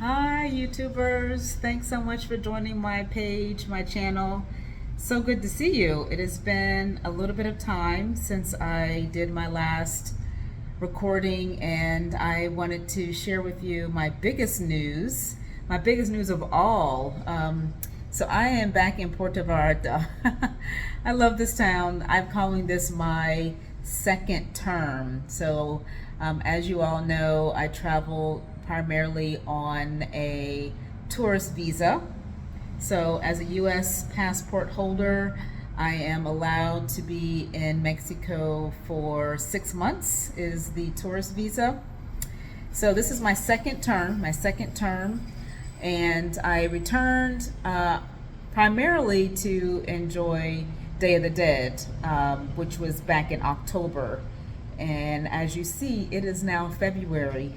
Hi, YouTubers. Thanks so much for joining my page, my channel. So good to see you. It has been a little bit of time since I did my last recording, and I wanted to share with you my biggest news of all. So I am back in Puerto Vallarta. I love this town. I'm calling this my second term. So as you all know, I travel primarily on a tourist visa. So as a US passport holder, I am allowed to be in Mexico for 6 months is the tourist visa. So this is my second term, and I returned primarily to enjoy Day of the Dead, which was back in October. And as you see, it is now February.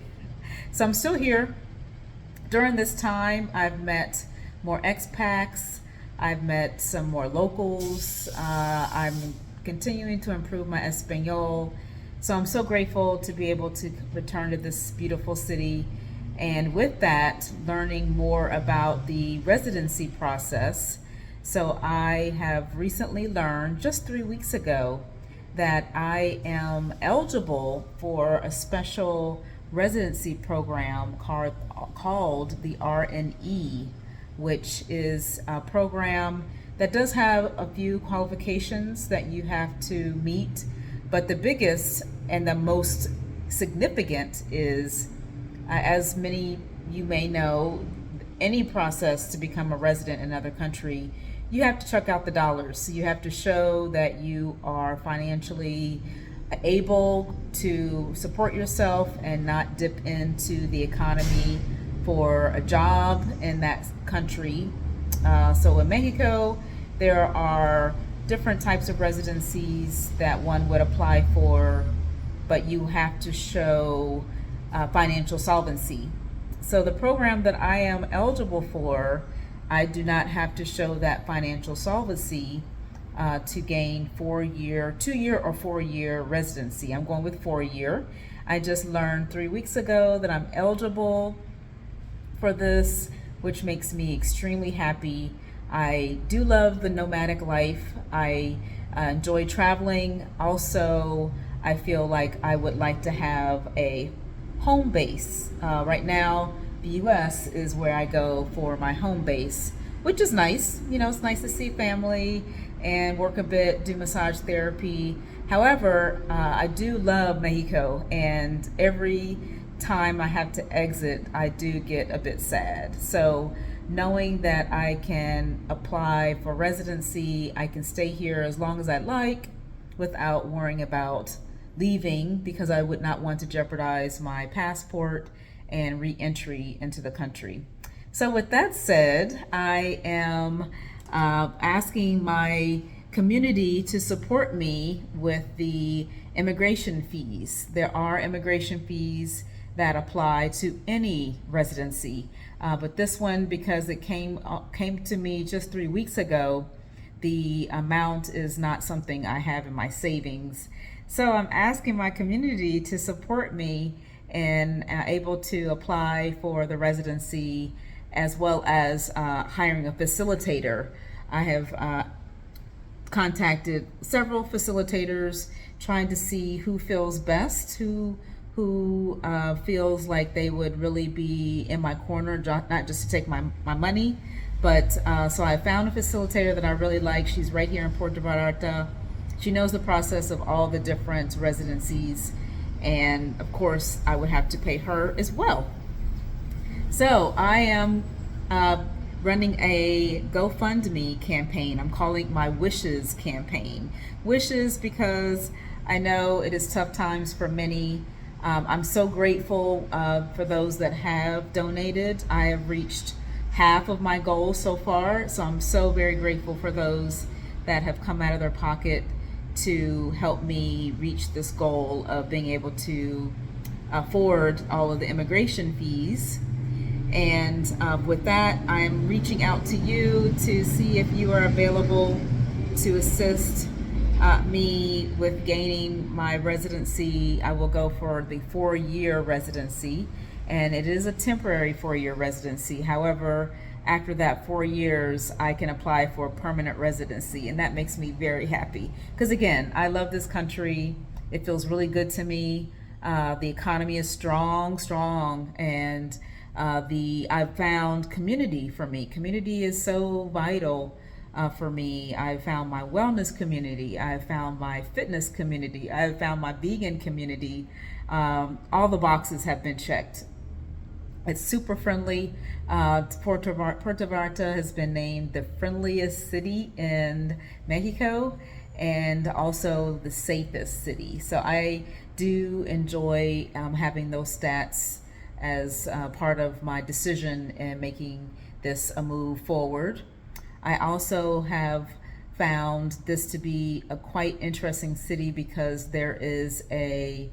So I'm still here. During this time, I've met more expats, I've met some more locals, I'm continuing to improve my Espanol. So I'm so grateful to be able to return to this beautiful city, and with that, learning more about the residency process. So I have recently learned just 3 weeks ago that I am eligible for a special residency program called the RNE, which is a program that does have a few qualifications that you have to meet, but the biggest and the most significant is, as many you may know, any process to become a resident in another country, you have to check out the dollars. So you have to show that you are financially able to support yourself and not dip into the economy for a job in that country. So in Mexico, there are different types of residencies that one would apply for, but you have to show financial solvency. So the program that I am eligible for, I do not have to show that financial solvency to gain 4-year, 2-year or 4-year residency. I'm going with 4-year. I just learned 3 weeks ago that I'm eligible for this, which makes me extremely happy. I do love the nomadic life. I enjoy traveling. Also, I feel like I would like to have a home base. Right now, the US is where I go for my home base, which is nice. You know, it's nice to see family and work a bit, do massage therapy. However, I do love Mexico, and every time I have to exit, I do get a bit sad. So knowing that I can apply for residency, I can stay here as long as I like without worrying about leaving, because I would not want to jeopardize my passport and re-entry into the country. So with that said, I am asking my community to support me with the immigration fees. There are immigration fees that apply to any residency, but this one, because it came to me just 3 weeks ago, the amount is not something I have in my savings. So I'm asking my community to support me and able to apply for the residency, as well as hiring a facilitator. I have contacted several facilitators, trying to see who feels best, who feels like they would really be in my corner, not just to take my money, but so I found a facilitator that I really like. She's right here in Puerto Vallarta. She knows the process of all the different residencies, and of course I would have to pay her as well. So I am running a GoFundMe campaign. I'm calling my Wishes Campaign. Wishes because I know it is tough times for many. I'm so grateful for those that have donated. I have reached half of my goal so far, so I'm so very grateful for those that have come out of their pocket to help me reach this goal of being able to afford all of the immigration fees. And with that, I'm reaching out to you to see if you are available to assist me with gaining my residency. I will go for the 4-year residency, and it is a temporary 4-year residency. However, after that 4 years, I can apply for permanent residency, and that makes me very happy. Because again, I love this country. It feels really good to me. The economy is strong, and I've found community for me. Community is so vital for me. I've found my wellness community. I've found my fitness community. I've found my vegan community. All the boxes have been checked. It's super friendly. Puerto Vallarta has been named the friendliest city in Mexico and also the safest city. So I do enjoy having those stats as part of my decision in making this a move forward. I also have found this to be a quite interesting city because there is a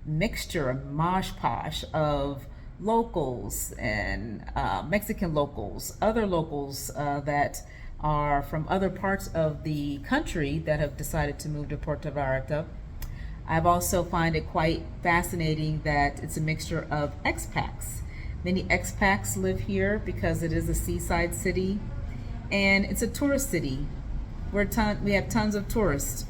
mixture, a mosh posh of locals and Mexican locals, other locals that are from other parts of the country that have decided to move to Puerto Vallarta. I've also find it quite fascinating that it's a mixture of expats. Many expats live here because it is a seaside city, and it's a tourist city. We have tons of tourists.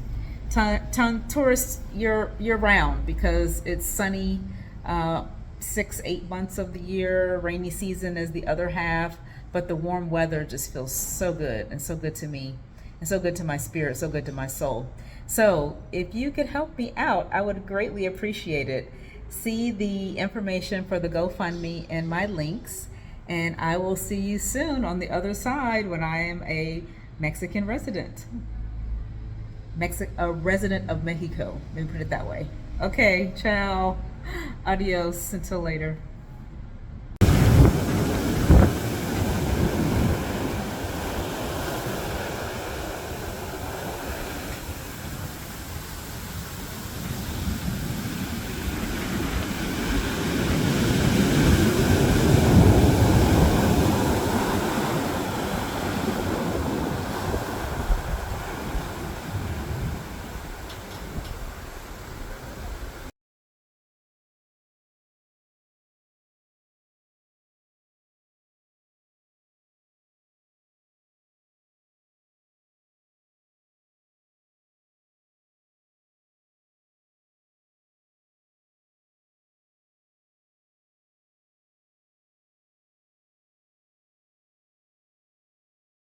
Tourists year round because it's sunny 6-8 months of the year. Rainy season is the other half, but the warm weather just feels so good and so good to me and so good to my spirit, so good to my soul. So if you could help me out, I would greatly appreciate it. See the information for the GoFundMe in my links, and I will see you soon on the other side when I am a Mexican resident. A resident of Mexico, let me put it that way. Okay, ciao, adios, until later.